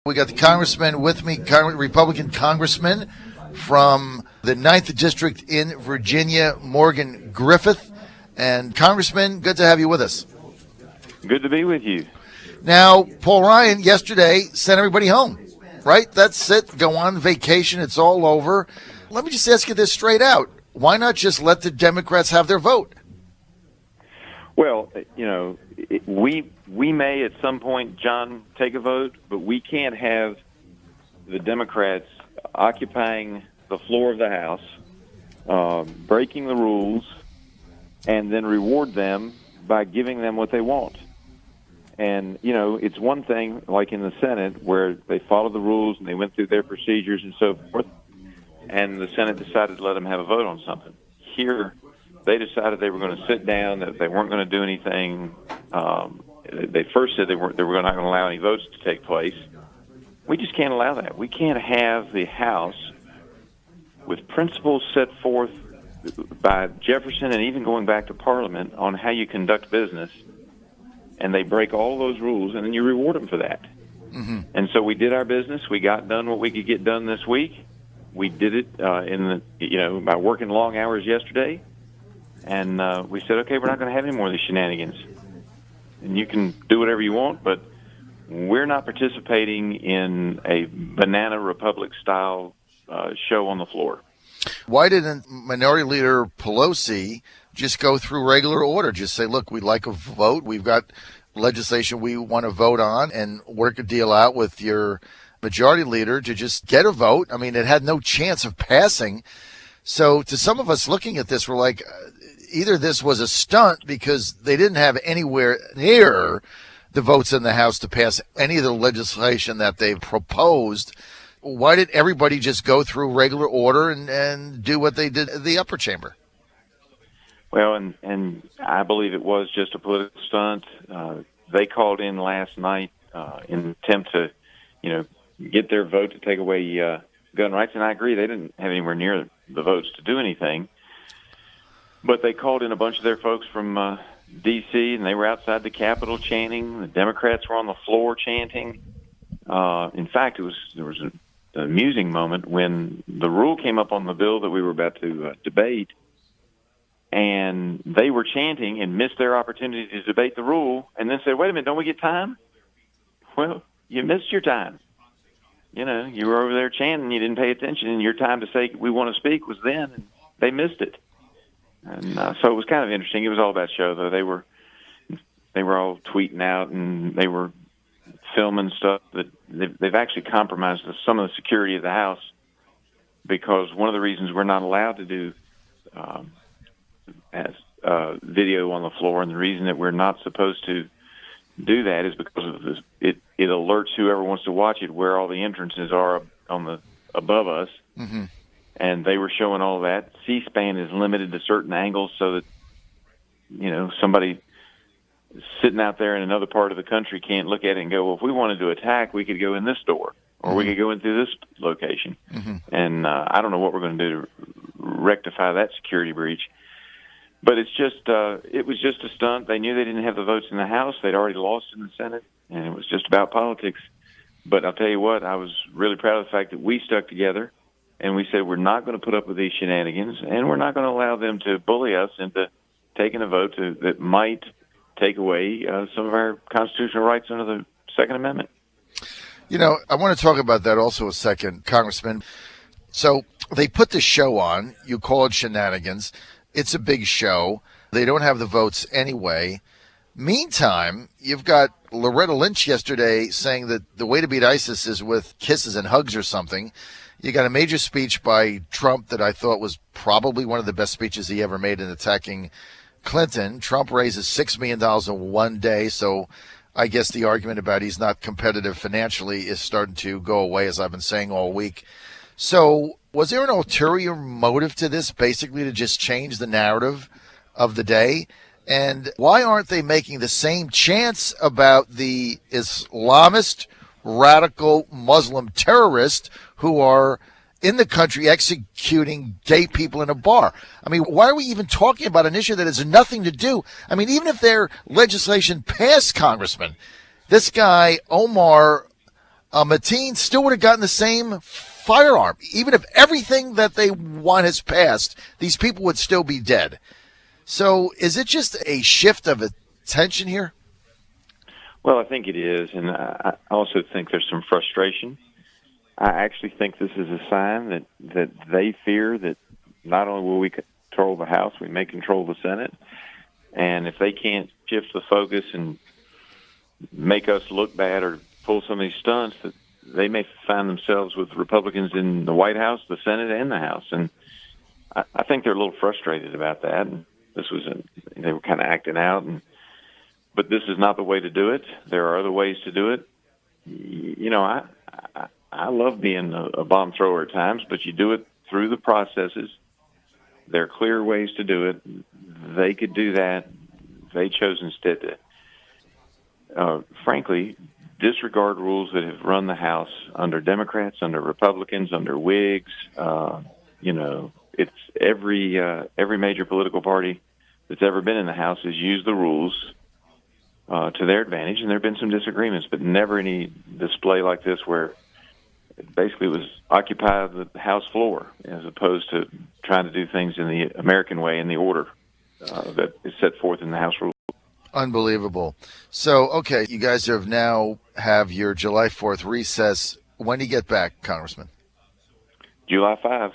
We got the congressman with me, Republican congressman from the 9th District in Virginia, Morgan Griffith. And Congressman, good to have you with us. Good to be with you. Now, Paul Ryan yesterday sent everybody home, right? That's it. Go on vacation. It's all over. Let me just ask you this straight out. Why not just let the Democrats have their vote? Well, we may at some point, John, take a vote, but we can't have the Democrats occupying the floor of the House, breaking the rules, and then reward them by giving them what they want. And, it's one thing, like in the Senate, where they followed the rules and they went through their procedures and so forth, and the Senate decided to let them have a vote on something. Here, they decided they were going to sit down, that they weren't going to do anything. They first said they were not going to allow any votes to take place. We just can't allow that. We can't have the House with principles set forth by Jefferson and even going back to Parliament on how you conduct business, and they break all those rules, and then you reward them for that. Mm-hmm. And so we did our business. We got done what we could get done this week. We did it by working long hours yesterday. And we said, okay, we're not going to have any more of these shenanigans. And you can do whatever you want, but we're not participating in a Banana Republic-style show on the floor. Why didn't Minority Leader Pelosi just go through regular order? Just say, look, we'd like a vote. We've got legislation we want to vote on, and work a deal out with your majority leader to just get a vote. I mean, it had no chance of passing. So to some of us looking at this, we're like, either this was a stunt because they didn't have anywhere near the votes in the House to pass any of the legislation that they proposed. Why did everybody just go through regular order and do what they did in the upper chamber? Well, and I believe it was just a political stunt. They called in last night in an attempt to, get their vote to take away gun rights, and I agree they didn't have anywhere near the votes to do anything. But they called in a bunch of their folks from D.C., and they were outside the Capitol chanting. The Democrats were on the floor chanting. In fact, there was an amusing moment when the rule came up on the bill that we were about to debate, and they were chanting and missed their opportunity to debate the rule, and then said, wait a minute, don't we get time? Well, you missed your time. You were over there chanting, you didn't pay attention, and your time to say we want to speak was then, and they missed it. And so it was kind of interesting. It was all about show, though. They were all tweeting out, and they were filming stuff that they've actually compromised some of the security of the House, because one of the reasons we're not allowed to do video on the floor, and the reason that we're not supposed to do that is because of this. It alerts whoever wants to watch it where all the entrances are above us. Mm-hmm. And they were showing all that. C-SPAN is limited to certain angles so that, somebody sitting out there in another part of the country can't look at it and go, well, if we wanted to attack, we could go in this door, or we could go in through this location. Mm-hmm. And I don't know what we're going to do to rectify that security breach. But it was just a stunt. They knew they didn't have the votes in the House. They'd already lost in the Senate, and it was just about politics. But I'll tell you what, I was really proud of the fact that we stuck together, and we said we're not going to put up with these shenanigans, and we're not going to allow them to bully us into taking a vote that might take away some of our constitutional rights under the Second Amendment. I want to talk about that also a second, Congressman. So they put the show on. You call it shenanigans. It's a big show. They don't have the votes anyway. Meantime, you've got Loretta Lynch yesterday saying that the way to beat ISIS is with kisses and hugs or something. You got a major speech by Trump that I thought was probably one of the best speeches he ever made in attacking Clinton. Trump raises $6 million in one day, so I guess the argument about he's not competitive financially is starting to go away, as I've been saying all week. So was there an ulterior motive to this, basically to just change the narrative of the day? And why aren't they making the same chants about the Islamist, radical Muslim terrorists who are in the country executing gay people in a bar? I mean, why are we even talking about an issue that has nothing to do? I mean, even if their legislation passed, Congressman, this guy, Omar Mateen still would have gotten the same firearm. Even if everything that they want has passed, these people would still be dead. So is it just a shift of attention here? Well, I think it is, and I also think there's some frustration. I actually think this is a sign that they fear that not only will we control the House, we may control the Senate. And if they can't shift the focus and make us look bad or pull some of these stunts, that they may find themselves with Republicans in the White House, the Senate, and the House. And I think they're a little frustrated about that. And they were kind of acting out. But this is not the way to do it. There are other ways to do it. You know, I love being a bomb thrower at times, but you do it through the processes. There are clear ways to do it. They could do that. They chose instead to, frankly, disregard rules that have run the House under Democrats, under Republicans, under Whigs. You know, it's every major political party that's ever been in the House has used the rules to their advantage, and there have been some disagreements, but never any display like this where basically it was occupy the House floor as opposed to trying to do things in the American way in the order that is set forth in the House rules. Unbelievable. So, okay, you guys have your July 4th recess. When do you get back, Congressman? July 5.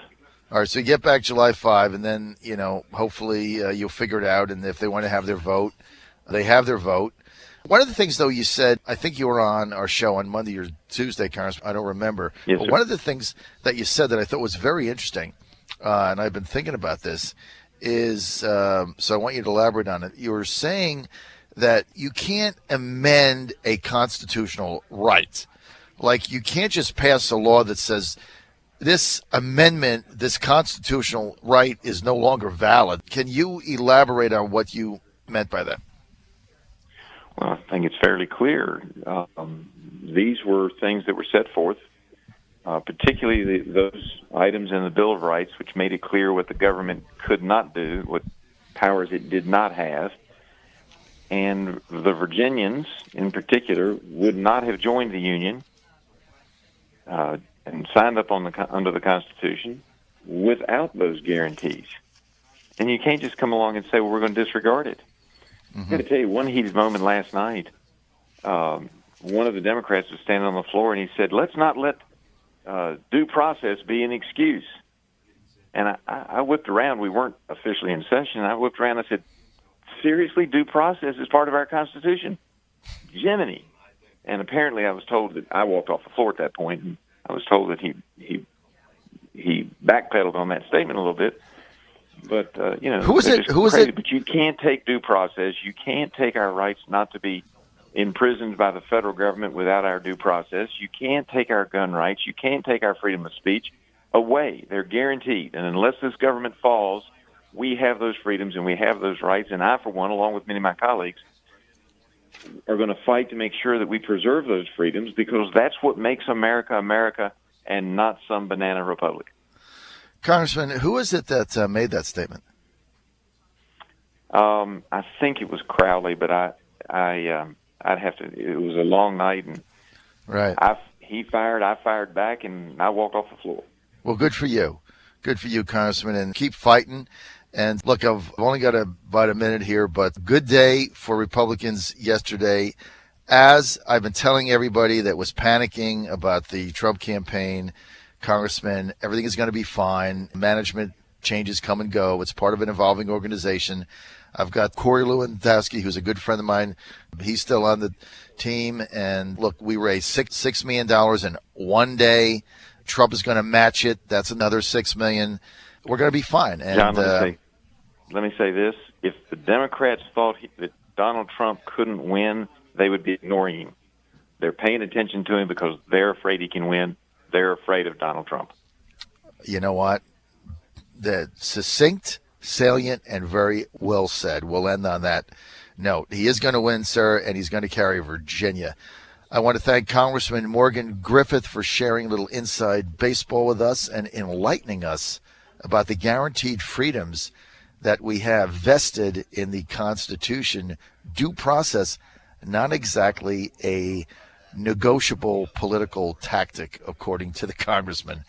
All right, so you get back July 5, and then, you know, hopefully you'll figure it out, and if they want to have their vote, they have their vote. One of the things, though, you said, I think you were on our show on Monday or Tuesday, Congressman, I don't remember. Yes, but sir. one of the things that you said that I thought was very interesting, and I've been thinking about this, is, so I want you to elaborate on it. You were saying that you can't amend a constitutional right. Like, you can't just pass a law that says this amendment, this constitutional right is no longer valid. Can you elaborate on what you meant by that? Well, I think it's fairly clear. These were things that were set forth, particularly those items in the Bill of Rights, which made it clear what the government could not do, what powers it did not have. And the Virginians, in particular, would not have joined the Union and signed up under the Constitution without those guarantees. And you can't just come along and say, well, we're going to disregard it. I'm going to tell you one heated moment last night. One of the Democrats was standing on the floor, and he said, let's not let due process be an excuse. And I whipped around. We weren't officially in session. I whipped around and I said, seriously, due process is part of our Constitution? Jiminy. And apparently I was told that I walked off the floor at that point, and I was told that he backpedaled on that statement a little bit. But, you know, Who was it? But you can't take due process. You can't take our rights not to be imprisoned by the federal government without our due process. You can't take our gun rights. You can't take our freedom of speech away. They're guaranteed. And unless this government falls, we have those freedoms and we have those rights. And I, for one, along with many of my colleagues, are going to fight to make sure that we preserve those freedoms, because that's what makes America America and not some banana republic. Congressman, who is it that made that statement? I think it was Crowley, but I'd have to. It was a long night, and right. He fired, I fired back, and I walked off the floor. Well, good for you. Good for you, Congressman, and keep fighting. And look, I've only got about a minute here, but good day for Republicans yesterday. As I've been telling everybody that was panicking about the Trump campaign, Congressman, everything is going to be fine. Management changes come and go. It's part of an evolving organization. I've got Corey Lewandowski, who's a good friend of mine. He's still on the team. And look, we raised $6 million in one day. Trump is going to match it. That's another $6 million. We're going to be fine. And, John, let me say this. If the Democrats thought that Donald Trump couldn't win, they would be ignoring him. They're paying attention to him because they're afraid he can win. They're afraid of Donald Trump. You know what? The succinct, salient, and very well said. We'll end on that note. He is going to win, sir, and he's going to carry Virginia. I want to thank Congressman Morgan Griffith for sharing a little inside baseball with us and enlightening us about the guaranteed freedoms that we have vested in the Constitution. Due process, not exactly a negotiable political tactic, according to the congressman.